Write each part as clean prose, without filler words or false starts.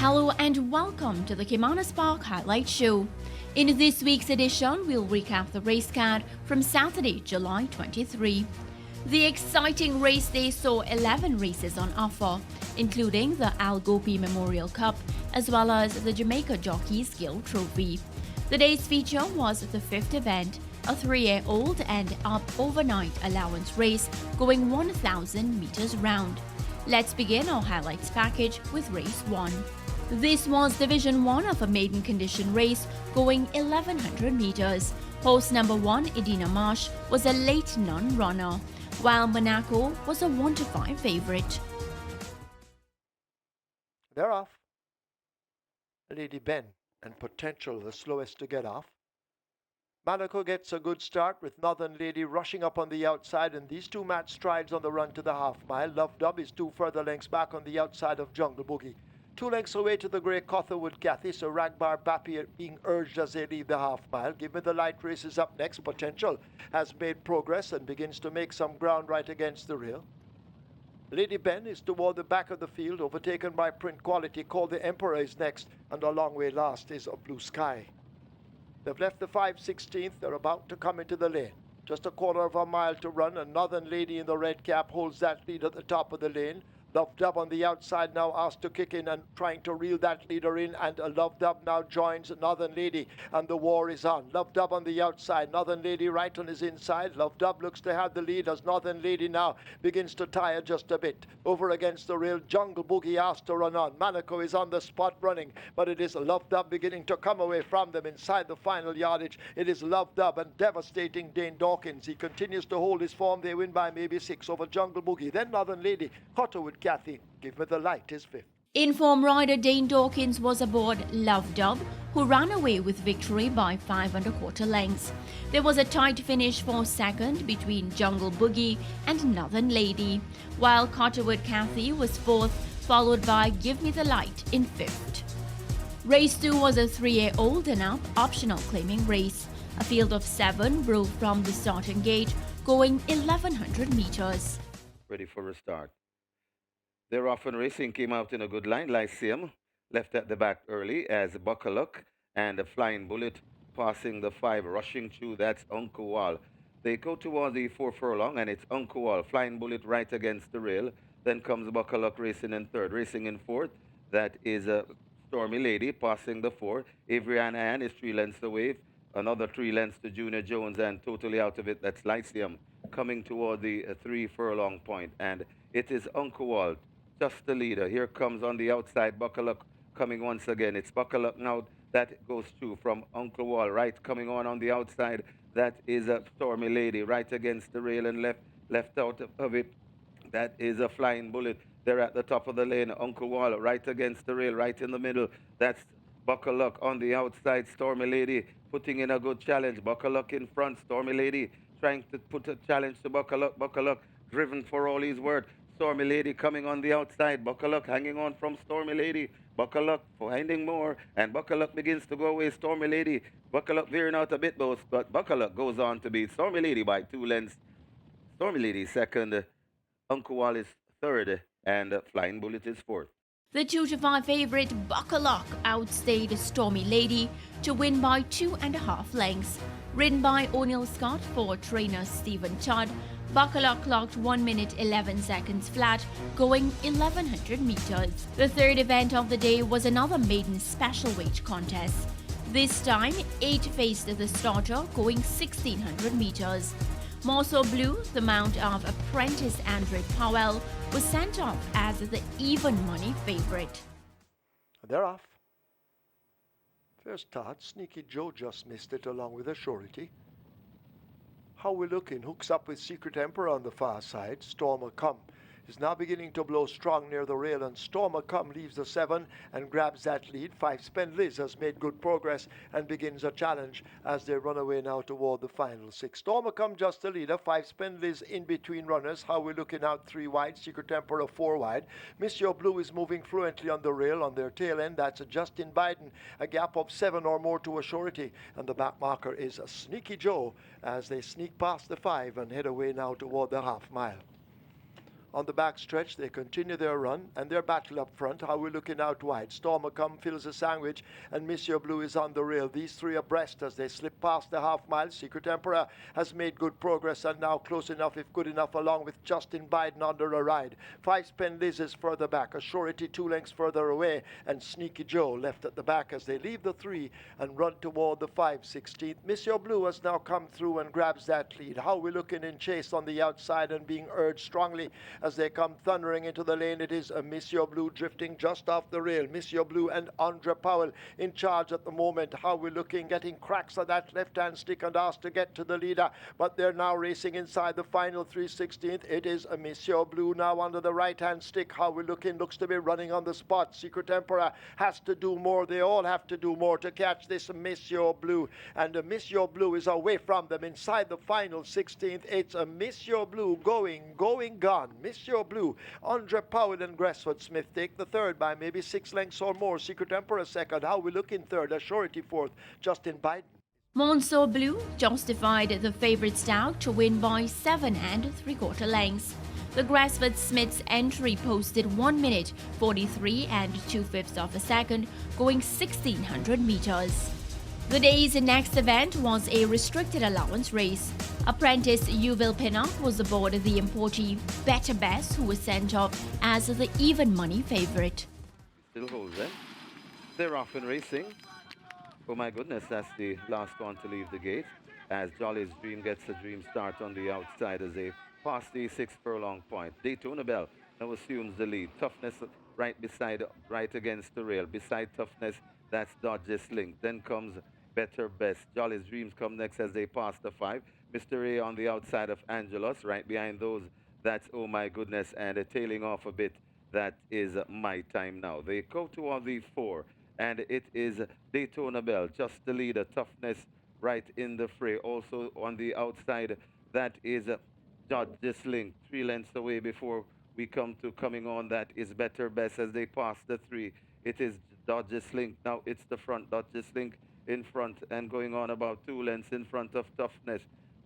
Hello and welcome to the Caymanas Park Highlight Show. In this week's edition, we'll recap the race card from Saturday, July 23. The exciting race day saw 11 races on offer, including the Al Gopi Memorial Cup as well as the Jamaica Jockeys Guild Trophy. The day's feature was the fifth event, a 3-year-old and up overnight allowance race going 1,000 meters round. Let's begin our highlights package with race 1. This was Division 1 of a maiden condition race going 1,100 meters. Horse number 1, Edina Marsh, was a late non-runner, while Monaco was a 1-5 favorite. They're off. Lady Ben and Potential the slowest to get off. Monaco gets a good start with Northern Lady rushing up on the outside, and these two match strides on the run to the half mile. Love Dub is 2 further lengths back on the outside of Jungle Boogie. 2 lengths away to the grey Cotherwood Cathy, so Ragbar Bappy being urged as they leave the half mile. Give Me the Light race is up next. Potential has made progress and begins to make some ground right against the rail. Lady Ben is toward the back of the field, overtaken by Print Quality. Called the Emperor is next, and a long way last is a Blue Sky. They've left the 5/16th. They're about to come into the lane. Just a quarter of a mile to run, and Northern Lady in the red cap holds that lead at the top of the lane. Love Dub on the outside now asked to kick in and trying to reel that leader in, and Love Dub now joins Northern Lady, and the war is on. Love Dub on the outside, Northern Lady right on his inside. Love Dub looks to have the lead as Northern Lady now begins to tire just a bit. Over against the rail, Jungle Boogie asked to run on. Monaco is on the spot running, but it is Love Dub beginning to come away from them inside the final yardage. It is Love Dub and devastating Dane Dawkins. He continues to hold his form. They win by maybe 6 over Jungle Boogie. Then Northern Lady, Cotterwood Cathy, Give Me the Light is 5th. Informed rider Dane Dawkins was aboard Love Dub, who ran away with victory by 5 1/4 lengths. There was a tight finish for second between Jungle Boogie and Northern Lady, while Cotterwood Cathy was 4th, followed by Give Me the Light in 5th. Race 2 was a 3-year-old and up optional claiming race. A field of 7 broke from the starting gate, going 1,100 meters. Ready for a start. They're off and racing came out in a good line. Lyceum left at the back early as Buckaluck and a Flying Bullet passing the 5, rushing through. That's Uncle Wall. They go toward the 4 furlong and it's Uncle Wall. Flying Bullet right against the rail. Then comes Buckaluck racing in 3rd. Racing in 4th, that is a Stormy Lady passing the 4. Avery Ann is 3 lengths away. Another 3 lengths to Junior Jones, and totally out of it, that's Lyceum coming toward the 3 furlong point. And it is Uncle Wall, just the leader. Here comes on the outside Buckaluck coming once again. It's Buckaluck now that goes through from Uncle Wall. Right coming on the outside. That is a Stormy Lady right against the rail, and left out of it. That is a Flying Bullet. They're at the top of the lane. Uncle Wall right against the rail, right in the middle. That's Buckaluck on the outside. Stormy Lady putting in a good challenge. Buckaluck in front. Stormy Lady trying to put a challenge to Buckaluck. Buckaluck driven for all his word. Stormy Lady coming on the outside. Buckaluck hanging on from Stormy Lady. Buckaluck finding more, and Buckaluck begins to go away. Stormy Lady. Buckaluck veering out a bit, but Buckaluck goes on to beat Stormy Lady by 2 lengths. Stormy Lady 2nd. Uncle Wall is 3rd, and Flying Bullet is 4th. The 2-5 favorite Buckaluck outstayed Stormy Lady to win by 2.5 lengths. Ridden by O'Neill Scott for trainer Stephen Todd, Buckaluck clocked 1 minute 11 seconds flat, going 1,100 meters. The 3rd event of the day was another maiden special weight contest. This time, 8 faced the starter, going 1,600 meters. Morso Blue, the mount of apprentice Andre Powell, was sent off as the even money favorite. They're off. First start, Sneaky Joe just missed it along with a surety. How we looking? Hooks up with Secret Emperor on the far side. Stormer Come is now beginning to blow strong near the rail, and Stormer Come leaves the 7 and grabs that lead. 5 Spend Liz has made good progress and begins a challenge as they run away now toward the final 6. Stormer Come just the leader. 5 Spend Liz in between runners. How we looking out 3 wide. Secret Emperor 4 wide. Miss Your Blue is moving fluently on the rail on their tail end. That's a Justin Biden. A gap of 7 or more to a surety, and the back marker is a Sneaky Joe as they sneak past the 5 and head away now toward the half mile. On the back stretch, they continue their run and their battle up front. How we're looking out wide. Stormer come, fills a sandwich, and Monsieur Blue is on the rail. These three abreast as they slip past the half mile. Secret Emperor has made good progress and now close enough, if good enough, along with Justin Biden under a ride. Five Spen Liz is further back. Assurity 2 lengths further away, and Sneaky Joe left at the back as they leave the 3 and run toward the 5/16th. Monsieur Blue has now come through and grabs that lead. How we're looking in chase on the outside and being urged strongly as they come thundering into the lane. It is a Monsieur Blue drifting just off the rail. Monsieur Blue and Andre Powell in charge at the moment. How we're looking, getting cracks of that left-hand stick and asked to get to the leader, but they're now racing inside the final 3/16th. It is a Monsieur Blue now under the right-hand stick. How we're looking, looks to be running on the spot. Secret Emperor has to do more. They all have to do more to catch this Monsieur Blue, and the Monsieur Blue is away from them inside the final 16th. It's a Monsieur Blue going, gone. Monsieur Blue, Andre Powell and Gressford Smith take the third by maybe 6 lengths or more. Secret Emperor second. How we look in third. Assurity fourth. Justin Biden. Monsieur Blue justified the favourite Stout to win by 7 3/4 lengths. The Gressford Smith's entry posted 1 minute 43 2/5 of a second, going 1,600 metres. The day's next event was a restricted allowance race. Apprentice Yuval Pinnock was aboard the importee Better Best, who was sent off as the even money favourite. Still holds, eh? They're off and racing. Oh my goodness, that's the last one to leave the gate as Jolly's Dream gets a dream start on the outside as they pass the 6 furlong point. Daytona Bell now assumes the lead. Toughness right against the rail. Beside Toughness, that's Dodge's Link. Then comes Better Best. Jolly's Dreams come next as they pass the 5. Mr. A on the outside of Angelus. Right behind those, that's Oh My Goodness. And tailing off a bit, that is My Time Now. They go toward the 4. And it is Daytona Bell, just the leader. Toughness right in the fray. Also on the outside, that is Dodge's Link. 3 lengths away before we come to coming on. That is Better Best as they pass the 3. It is Dodge's Link. Now it's the front. Dodge's Link in front and going on about 2 lengths in front of Toughness.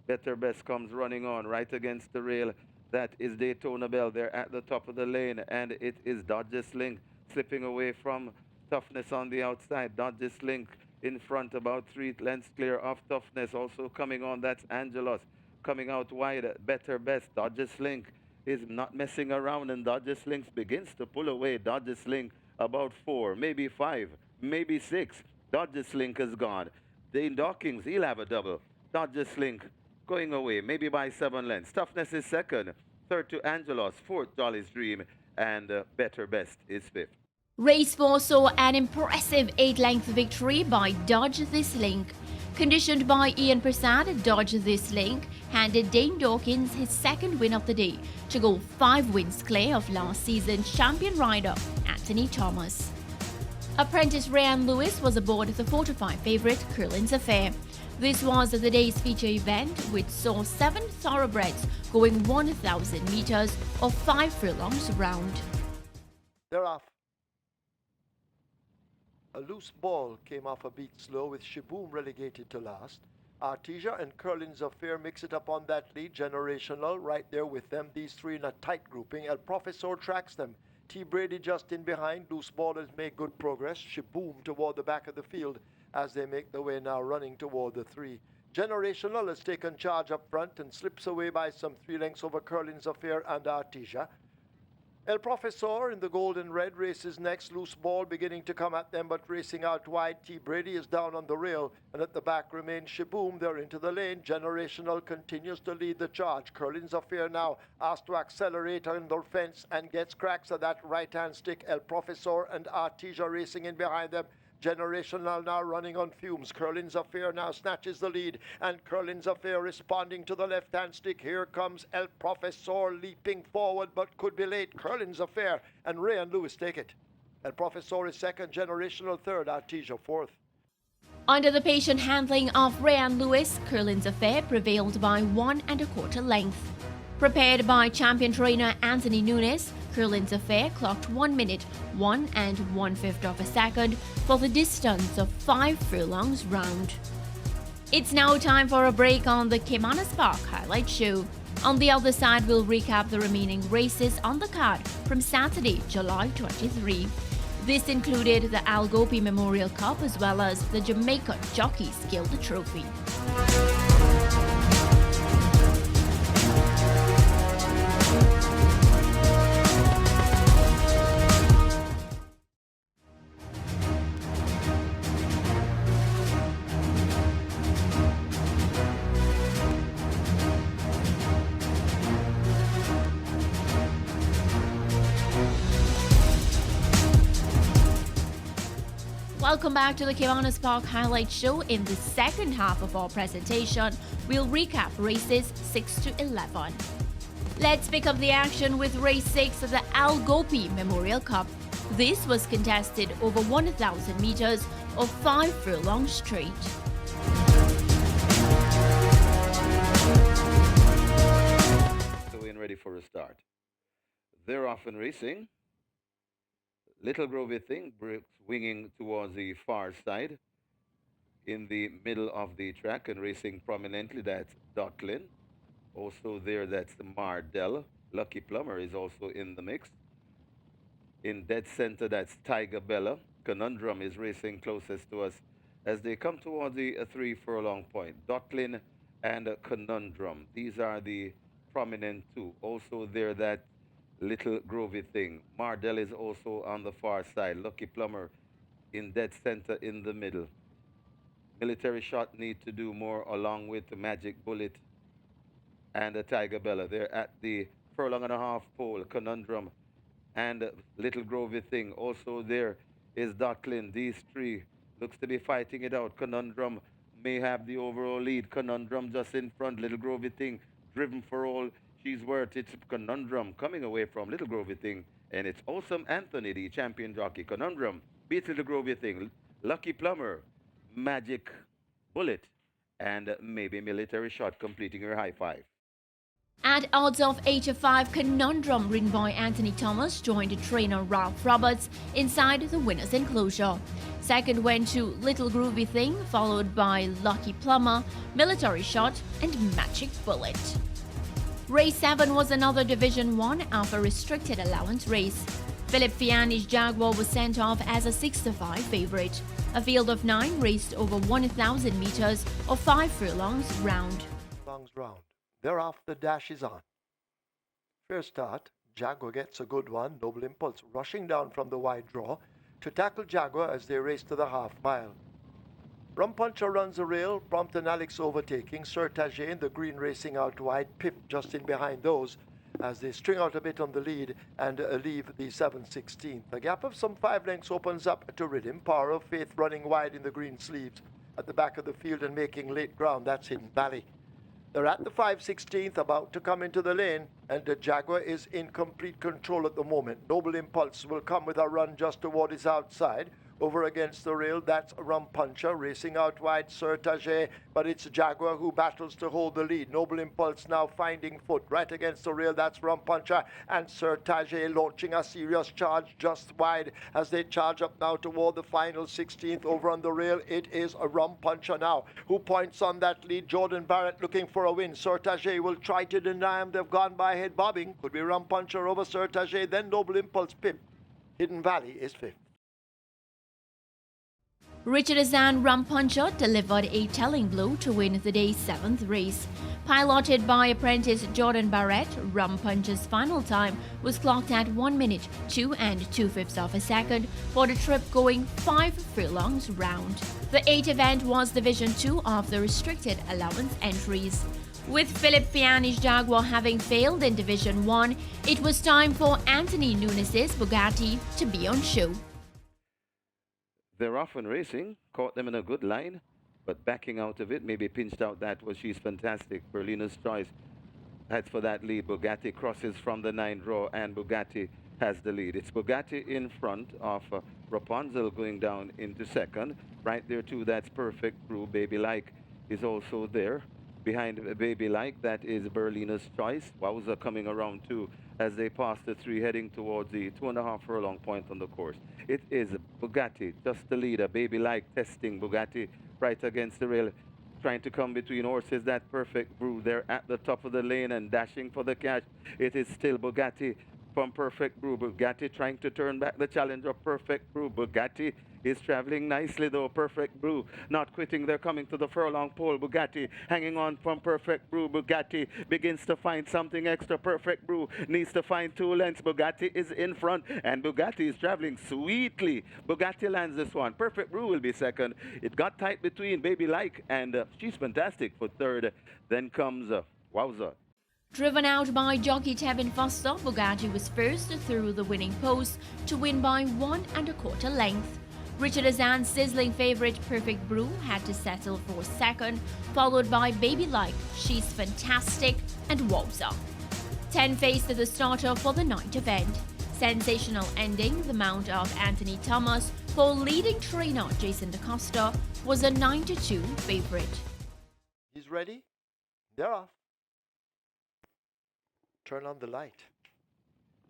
Better Best comes running on right against the rail. That is Daytona Bell. They're at the top of the lane, and it is Dodge's Link slipping away from Toughness on the outside. Dodge's Link in front, about 3 lengths clear of Toughness. Also coming on, that's Angelus. Coming out wide, Better Best. Dodge's Link is not messing around, and Dodge's Link begins to pull away. Dodge's Link about 4, maybe 5, maybe 6. Dodge's Link is gone. Dane Dawkins, he'll have a double. Dodge's Link going away, maybe by 7 lengths. Toughness is second. Third to Angelos. Fourth, Jolly's Dream. And Better Best is fifth. Race 4 saw an impressive 8-length victory by Dodge This Link. Conditioned by Ian Prasad, Dodge This Link handed Dane Dawkins his second win of the day to go 5 wins clear of last season's champion rider Anthony Thomas. Apprentice Ryan Lewis was aboard the 4-5 favourite Curlin's Affair. This was the day's feature event, which saw 7 thoroughbreds going 1,000 metres or 5 furlongs round. They're off. A loose ball came off a beat slow with Shaboom relegated to last. Artesia and Curlin's Affair mix it up on that lead. Generational right there with them. These 3 in a tight grouping. El Professor tracks them. T. Brady just in behind. Loose ball has made good progress. Shaboom toward the back of the field as they make the way now running toward the 3. Generational has taken charge up front and slips away by some 3 lengths over Curlin's Affair and Artesia. El Professor in the gold and red races next. Loose ball beginning to come at them, but racing out wide. T. Brady is down on the rail, and at the back remains Shaboom. They're into the lane. Generational continues to lead the charge. Curlin's Affair now asked to accelerate on the fence and gets cracks of that right-hand stick. El Professor and Artesia racing in behind them. Generational now running on fumes. Curlin's Affair now snatches the lead, and Curlin's Affair responding to the left-hand stick. Here comes El Professor leaping forward, but could be late. Curlin's Affair and Ray and Lewis take it. El Professor is second, Generational third, Artesia fourth. Under the patient handling of Ray and Lewis, Curlin's Affair prevailed by 1 1/4 length. Prepared by champion trainer Anthony Nunes, Curlin's Affair clocked 1 minute 1 1/5 of a second for the distance of 5 furlongs round. It's now time for a break on the Caymanas Park Highlight Show. On the other side, we'll recap the remaining races on the card from Saturday, July 23. This included the Al Gopi Memorial Cup as well as the Jamaica Jockeys Guild Trophy. Welcome back to the Caymanas Park Highlight Show. In the second half of our presentation, we'll recap races 6 to 11. Let's pick up the action with race 6 of the Al Gopi Memorial Cup. This was contested over 1,000 meters of 5 furlongs straight. So we're ready for a start. They're off and racing. Little Grovey Thing winging towards the far side. In the middle of the track and racing prominently, that's Dotlin. Also there, that's Mardell. Lucky Plumber is also in the mix. In dead center, that's Tiger Bella. Conundrum is racing closest to us as they come towards the 3 furlong point. Dotlin and Conundrum. These are the prominent two. Also there, that Little Grovey Thing. Mardell is also on the far side. Lucky Plumber in dead center in the middle. Military Shot need to do more along with the Magic Bullet and the Tiger Bella. They're at the furlong and a half pole. Conundrum and Little Grovey Thing. Also there is Dotlin. These three looks to be fighting it out. Conundrum may have the overall lead. Conundrum just in front. Little Grovey Thing driven for all she's worth. It's Conundrum coming away from Little Grovey Thing. And it's Awesome Anthony, the champion jockey. Conundrum beats Little Grovey Thing. Lucky Plumber, Magic Bullet, and maybe Military Shot completing her high five. At odds of 8 to 5, Conundrum, ridden by Anthony Thomas, joined trainer Ralph Roberts inside the winner's enclosure. Second went to Little Groovy Thing, followed by Lucky Plumber, Military Shot, and Magic Bullet. Race 7 was another Division 1 Alpha Restricted Allowance race. Philip Fiani's Jaguar was sent off as a 6 to 5 favorite. A field of 9 raced over 1,000 meters of 5 furlongs round. They're off, the dash is on. First start, Jaguar gets a good one. Noble Impulse rushing down from the wide draw to tackle Jaguar as they race to the half mile. Rum Puncher runs a rail, prompt and Alex overtaking. Sir Tajay in the green racing out wide. Pip just in behind those as they string out a bit on the lead and leave the 7/16. A gap of some 5 lengths opens up to Rhythm. Power of Faith running wide in the green sleeves at the back of the field and making late ground. That's Hidden Valley. They're at the 5/16, about to come into the lane, and the Jaguar is in complete control at the moment. Noble Impulse will come with a run just toward his outside. Over against the rail, that's Rum Puncher racing out wide, Sir Tajay, but it's Jaguar who battles to hold the lead. Noble Impulse now finding foot right against the rail, that's Rum Puncher, and Sir Tajay launching a serious charge just wide as they charge up now toward the final 16th. Over on the rail, it is a Rum Puncher now who points on that lead. Jordan Barrett looking for a win. Sir Tajay will try to deny him. They've gone by head bobbing. Could be Rum Puncher over Sir Tajay, then Noble Impulse. Pip. Hidden Valley is 5th. Richard Azan Rum Puncher delivered a telling blow to win the day's 7th race. Piloted by apprentice Jordan Barrett, Rum Puncher's final time was clocked at 1 minute, 2 2/5 of a second for the trip going 5 furlongs round. The 8th event was Division 2 of the restricted allowance entries. With Philip Fiani's Jaguar having failed in Division 1, it was time for Anthony Nunes's Bugatti to be on show. They're off and racing, caught them in a good line, but backing out of it, maybe pinched out that was she's fantastic. Berlina's Choice heads for that lead. Bugatti crosses from the 9 draw, and Bugatti has the lead. It's Bugatti in front of Rapunzel going down into second. Right there too, that's Perfect Brew. Baby Like is also there. Behind Baby Like, that is Berlina's Choice. Wowza coming around too as they pass the 3 heading towards the 2.5 furlong point on the course. It is Bugatti, just the leader. Baby Like testing Bugatti right against the rail. trying to come between horses. That Perfect Brew. They're at the top of the lane and dashing for the cash. It is still Bugatti from Perfect Brew. Bugatti trying to turn back the challenge of Perfect Brew. Bugatti is traveling nicely though. Perfect Brew not quitting. They're coming to the furlong pole. Bugatti hanging on from Perfect Brew. Bugatti begins to find something extra. Perfect Brew needs to find 2 lengths. Bugatti is in front and Bugatti is traveling sweetly. Bugatti lands this one. Perfect Brew will be second. It got tight between Baby Like and she's fantastic for third. Then comes Wowza. Driven out by jockey Tevin Foster, Bugatti was first through the winning post to win by 1 1/4 length. Richard Azan's sizzling favourite Perfect Brew had to settle for second, followed by Baby Like, She's Fantastic and Wowza. 10 faced the starter for the night event. Sensational Ending, the mount of Anthony Thomas, for leading trainer Jason DaCosta, was a 9-2 favourite. He's ready. They're off. Turn on the light.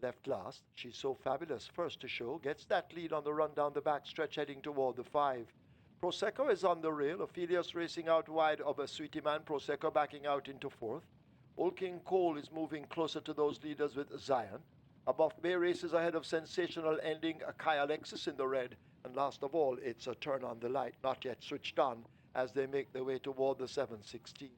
Left last. She's So Fabulous. First to show. Gets that lead on the run down the back stretch heading toward the 5. Prosecco is on the rail. Ophelius racing out wide of a Sweetie Man. Prosecco backing out into 4th. Old King Cole is moving closer to those leaders with Zion. Above Bay races ahead of Sensational Ending. Kai Alexis in the red. And last of all, it's a Turn on the Light. Not yet switched on as they make their way toward the 7:16.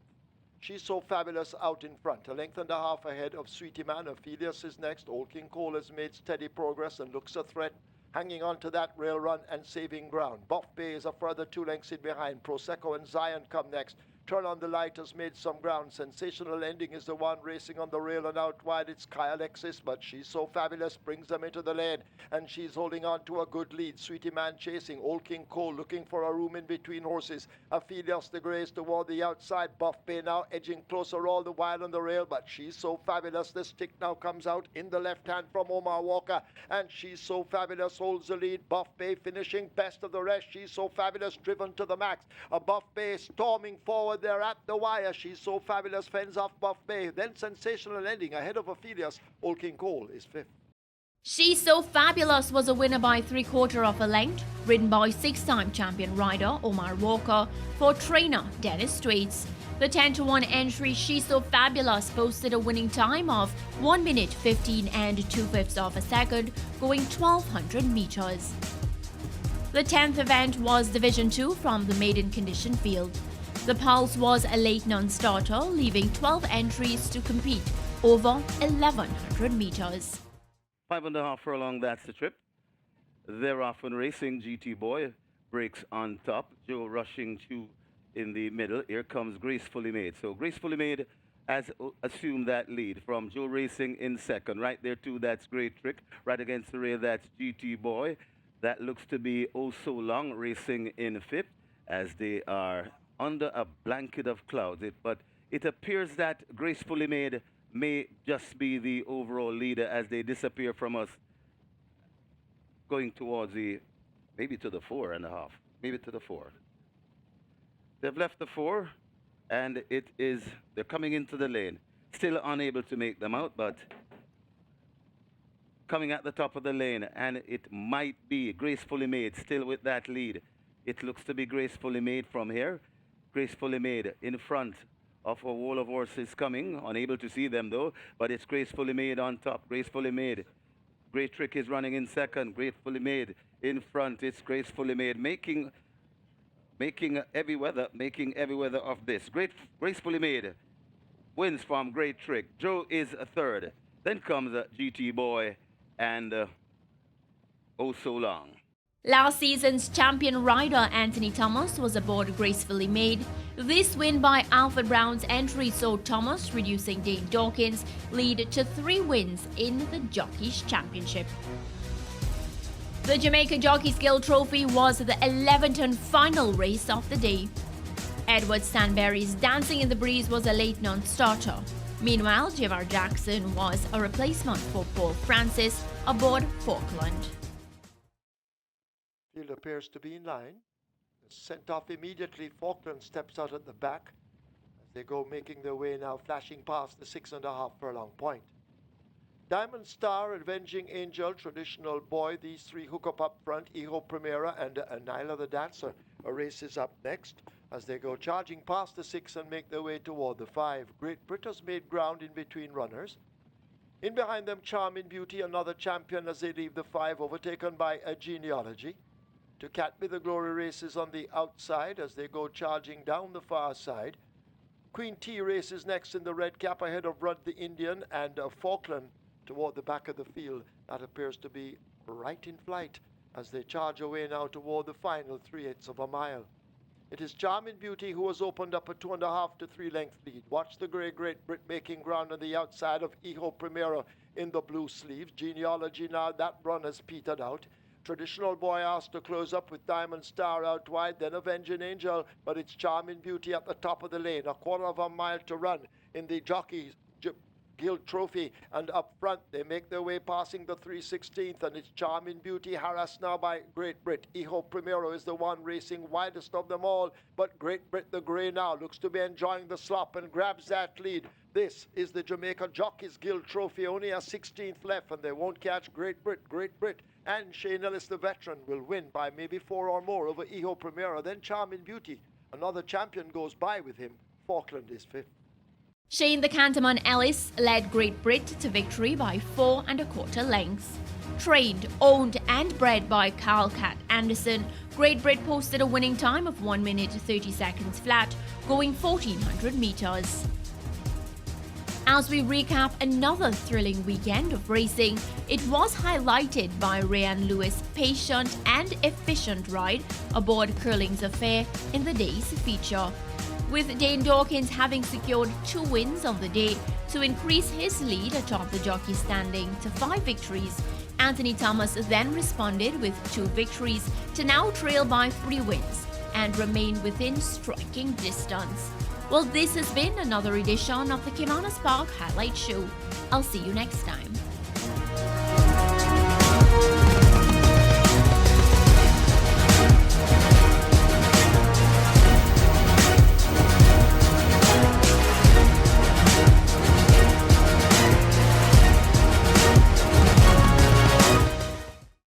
She's So Fabulous out in front, a length and a half ahead of Sweetie Man. Ophelius is next. Old King Cole has made steady progress and looks a threat, hanging on to that rail run and saving ground. Buff Bay is a further 2 lengths in behind. Prosecco and Zion come next. Turn on the Light has made some ground. Sensational Ending is the one racing on the rail and out wide. It's Kai Alexis, but She's So Fabulous brings them into the lane, and she's holding on to a good lead. Sweetie Man chasing. Old King Cole looking for a room in between horses. Ophelius the Grace toward the outside. Buff Bay now edging closer all the while on the rail, but She's So Fabulous. The stick now comes out in the left hand from Omar Walker, and She's So Fabulous holds the lead. Buff Bay finishing best of the rest. She's So Fabulous driven to the max. A Buff Bay storming forward there at the wire. She's So Fabulous fends off Buff Bay. Then Sensational Ending ahead of Ophelius. Old King Cole is 5th. She's So Fabulous was a winner by 3/4 of a length, ridden by 6-time champion rider Omar Walker for trainer Dennis Straits. The 10-1 entry She's So Fabulous posted a winning time of 1 minute 15 and 2/5 of a second, going 1,200 meters. The 10th event was Division 2 from the maiden condition field. The Pulse was a late non-starter, leaving 12 entries to compete over 1,100 meters. 5.5 furlong, that's the trip. They're off and racing. GT Boy breaks on top. Joe Rushing Chu in the middle. Here comes Gracefully Made. So Gracefully Made has assumed that lead from Joe Racing in second. Right there too, that's Great Trick. Right against the rail, that's GT Boy. That looks to be Oh So Long racing in fifth as they are under a blanket of clouds. But it appears that Gracefully Made may just be the overall leader as they disappear from us, going towards the, maybe to the 4.5, maybe to the 4. They've left the 4, and they're coming into the lane. Still unable to make them out, but coming at the top of the lane, and it might be Gracefully Made still with that lead. It looks to be Gracefully Made from here. Gracefully Made in front of a wall of horses coming, unable to see them though, but it's Gracefully Made on top. Gracefully Made. Great Trick is running in second. Gracefully Made in front. It's Gracefully Made making every weather of this. Gracefully Made wins from Great Trick. Joe is a third. Then comes GT Boy and Oh So Long. Last season's champion rider Anthony Thomas was aboard Gracefully Made. This win by Alfred Brown's entry saw Thomas, reducing Dane Dawkins' lead to 3 wins in the Jockeys Championship. The Jamaica Jockeys Guild Trophy was the 11th and final race of the day. Edward Stanberry's Dancing in the Breeze was a late non-starter. Meanwhile, Javar Jackson was a replacement for Paul Francis aboard Falkland. Field appears to be in line. Sent off immediately. Falkland steps out at the back as they go making their way now, flashing past the 6.5 furlong point. Diamond Star, Avenging Angel, Traditional Boy, these 3 hook up front. Hijo Primera and Nyla the Dancer. A race is up next. as they go charging past the 6 and make their way toward the 5. Great Britain's made ground in between runners. In behind them, Charming Beauty, another champion as they leave the 5, overtaken by a Genealogy. To Cat Be the Glory races on the outside as they go charging down the far side. Queen T races next in the red cap ahead of Rudd the Indian and Falkland toward the back of the field. That appears to be right in flight as they charge away now toward the final 3/8 of a mile. It is Charming Beauty who has opened up a 2.5 to 3 length lead. Watch the grey Great Brit making ground on the outside of Hijo Primero in the blue sleeves. Genealogy now, that run has petered out. Traditional Boy asked to close up with Diamond Star out wide, then Avenging Angel, but it's Charming Beauty at the top of the lane. A 1/4 mile to run in the Jockey's Guild Trophy, and up front they make their way passing the 3/16th, and it's Charming Beauty harassed now by Great Brit. Hijo Primero is the one racing widest of them all, but Great Brit the Grey now looks to be enjoying the slop and grabs that lead. This is the Jamaica Jockeys Guild Trophy, only a 16th left, and they won't catch Great Brit. Great Brit and Shane Ellis the veteran will win by maybe 4 or more over Hijo Primero. Then Charming Beauty, another champion, goes by with him. Falkland is 5th. Shane the Canterman Ellis led Great Brit to victory by 4 1/4 lengths. Trained, owned and bred by Carl Cat Anderson, Great Brit posted a winning time of 1 minute 30 seconds flat, going 1,400 meters. As we recap another thrilling weekend of racing, it was highlighted by Ryan Lewis' patient and efficient ride aboard Curling's Affair in the day's feature. With Dane Dawkins having secured 2 wins of the day to increase his lead atop the jockey standing to 5 victories, Anthony Thomas then responded with 2 victories to now trail by 3 wins and remain within striking distance. Well, this has been another edition of the Caymanas Park Highlight Show. I'll see you next time.